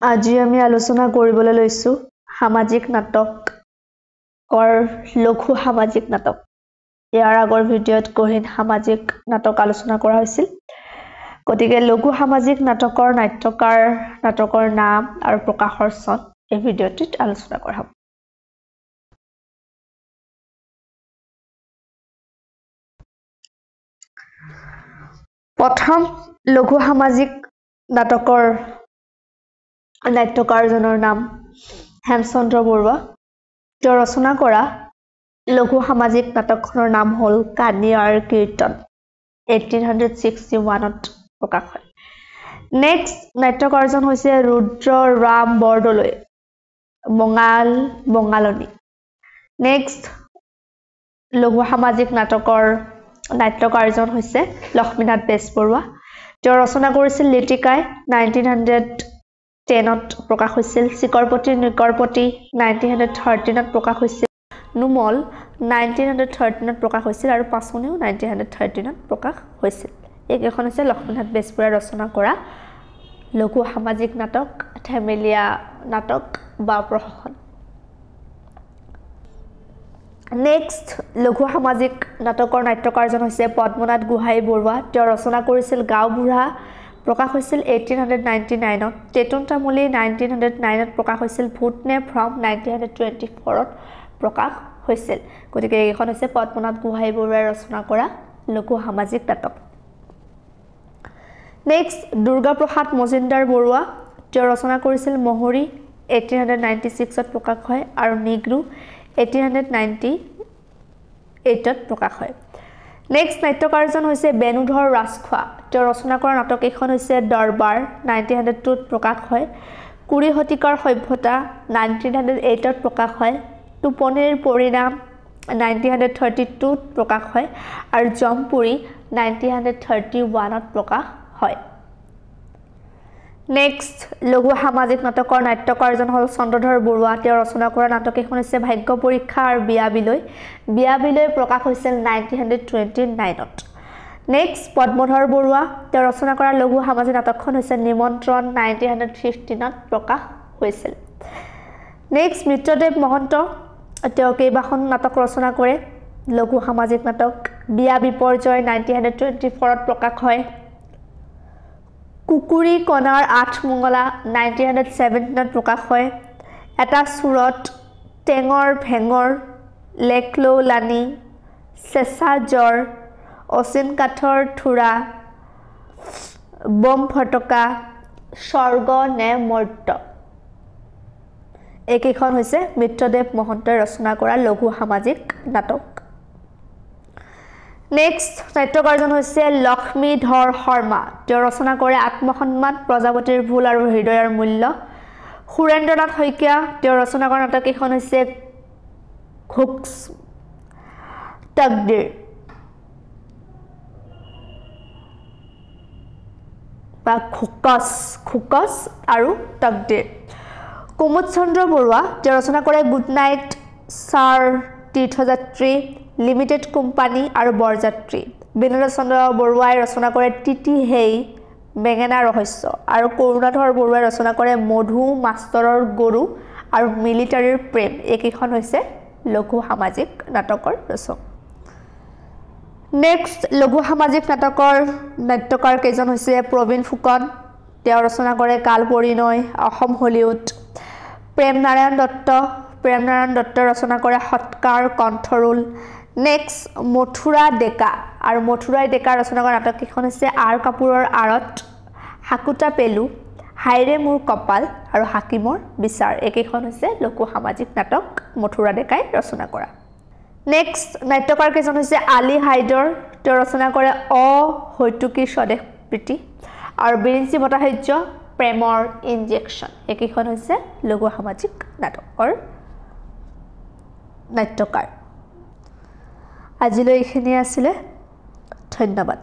আজি আমি আলোচনা কৰিবলৈ লৈছো সামাজিক নাটকৰ লঘু সামাজিক নাটক ইয়াৰ আগৰ ভিডিঅ'ত গহীন সামাজিক নাটক আলোচনা কৰা হৈছিল গতিকে লঘু সামাজিক নাটকৰ নাট্যকাৰ নাটকৰ নাম আৰু প্ৰকাশৰ চন এই ভিডিঅ'টিত আলোচনা কৰা হ'ব প্ৰথম লঘু সামাজিক নাটকৰ নাট্যকাৰজনৰ নাম হেমচন্দ্ৰ বৰুৱা তেওঁ ৰচনা কৰা লঘু সামাজিক নাটকখনৰ নাম হ'ল কানিয়াৰ কীৰ্তন 1861 ত প্ৰকাশ হয় নেক্সট নাট্যকাৰজন হৈছে ৰুদ্ৰ ৰাম বৰদলৈ বঙালনী নেক্সট লঘু সামাজিক নাটকৰ নাট্যকাৰজন হৈছে লক্ষ্মীনাথ বেজবৰুৱা তেওঁ ৰচনা কৰিছিল লিটিকাই 1910 ত প্ৰকাশ হৈছিল চিকৰপতি নিকৰপতি 1913 ত প্ৰকাশ হৈছিল নুমল 1913 ত প্ৰকাশ হৈছিল আৰু পাছনিও 1913 ত প্ৰকাশ হৈছিল এইকেইখন হৈছে লক্ষ্মীনাথ বেজবৰুৱাই ৰচনা কৰা লঘু সামাজিক নাটক থেমেলীয়া নাটক বা প্ৰহসন নেক্সট লঘু সামাজিক নাটকৰ নাট্যকাৰজন হৈছে পদ্মনাথ গোহাঁই বৰুৱা তেওঁ ৰচনা কৰিছিল গাঁওবুঢ়া প্ৰকাশ হৈছিল 1899 ত তেতুন তামুলী 1909 ত প্ৰকাশ হৈছিল ভূতনে ফ্ৰম 1924 ত প্ৰকাশ হৈছিল গতিকে এইখন হৈছে পদ্মনাথ গোহাঁই বৰুৱাই ৰচনা কৰা লঘু সামাজিক নাটক নেক্সট দুৰ্গাপ্ৰসাদ মজুমদাৰ বৰুৱা তেওঁ ৰচনা কৰিছিল মহৰী 1896 ত প্ৰকাশ হয় আৰু নিগ্ৰু 1898 ত প্ৰকাশ হয় নেক্সট নাট্যকাৰজন হৈছে বেনুধৰ ৰাজখোৱা তেওঁ ৰচনা কৰা নাটক এখন হৈছে দৰবাৰ 1902 ত প্ৰকাশ হয় কুৰি শতিকাৰ সভ্যতা 1908 ত প্ৰকাশ হয় টোপনিৰ পৰিণাম 1932 ত প্ৰকাশ হয় আৰু জমপুৰি 1931 ত প্ৰকাশ হয় নেক্সট লঘু সামাজিক নাটকৰ নাট্যকাৰজন হ'ল চন্দ্ৰধৰ বৰুৱা তেওঁ ৰচনা কৰা নাটক এখন হৈছে ভাগ্য পৰীক্ষা আৰু বিয়া বিলৈ প্ৰকাশ হৈছিল 1929 ত নেক্সট পদ্মধৰ বৰুৱা তেওঁ ৰচনা কৰা লঘু সামাজিক নাটকখন হৈছে নিমন্ত্ৰণ 1915 ত প্ৰকাশ হৈছিল নেক্সট মিত্ৰদেৱ মহন্ত তেওঁ কেইবাখন নাটক ৰচনা কৰে লঘু সামাজিক নাটক বিয়া বিপৰ্যয় 1924 ত প্ৰকাশ হয় কুকুৰী কণাৰ আঠমঙলা 1917 ত প্ৰকাশ হয় এটা সুৰত টেঙৰ ভেঙৰ লেকলৌ লানি চেঁচা জ্বৰ অচিন কাঠৰ থোৰা বম ফটকা স্বৰ্গ নে মৰ্ত্য এইকেইখন হৈছে মিত্ৰদেৱ মহন্তই ৰচনা কৰা লঘু সামাজিক নাটক নেক্সট নাট্যকাৰজন হৈছে লক্ষ্মীধৰ শৰ্মা তেওঁ ৰচনা কৰে আত্মসন্মান প্ৰজাপতিৰ ভুল আৰু হৃদয়ৰ মূল্য সুৰেন্দ্ৰনাথ শইকীয়া তেওঁ ৰচনা কৰা নাটক এখন হৈছে ঘুক্স তকদিৰ বা ঘুকস আৰু তকদিৰ কুমুদ চন্দ্ৰ বৰুৱা তেওঁ ৰচনা কৰে গুড নাইট ছাৰ তীৰ্থযাত্ৰী লিমিটেড কোম্পানী আৰু বৰযাত্ৰী বিনোদ চন্দ্ৰ বৰুৱাই ৰচনা কৰে তিতি হেই বেঙেনা ৰহস্য আৰু কৰুণাধৰ বৰুৱাই ৰচনা কৰে মধু মাষ্টৰৰ গৰু আৰু মিলিটাৰীৰ প্ৰেম এইকেইখন হৈছে লঘু সামাজিক নাটকৰ ৰচক নেক্সট লঘু সামাজিক নাটকৰ নাট্যকাৰ কেইজন হৈছে প্ৰবীণ ফুকন তেওঁ ৰচনা কৰে কাল পৰিণয় অসম হলিউড প্ৰেম নাৰায়ণ দত্ত ৰচনা কৰে সৎকাৰ কণ্ঠৰোল নেক্সট মথুৰা ডেকা আৰু মথুৰাই ডেকা ৰচনা কৰা নাটক কেইখন হৈছে আৰ কাপুৰৰ আৰত হাকুটা পেলু হাইৰে মোৰ কপাল আৰু হাকিমৰ বিচাৰ এইকেইখন হৈছে লঘু সামাজিক নাটক মথুৰা ডেকাই ৰচনা কৰা নেক্সট নাট্যকাৰ কেইজন হৈছে আলী হাইদৰ তেওঁ ৰচনা কৰে অহৈতুকী স্বদেশ প্ৰীতি আৰু বিৰিঞ্চি ভট্টাচাৰ্য প্ৰেমৰ ইনজেকশ্যন এইকেইখন হৈছে লঘু সামাজিক নাটকৰ নাট্যকাৰ আজিলৈ এইখিনি আছিলে ধন্যবাদ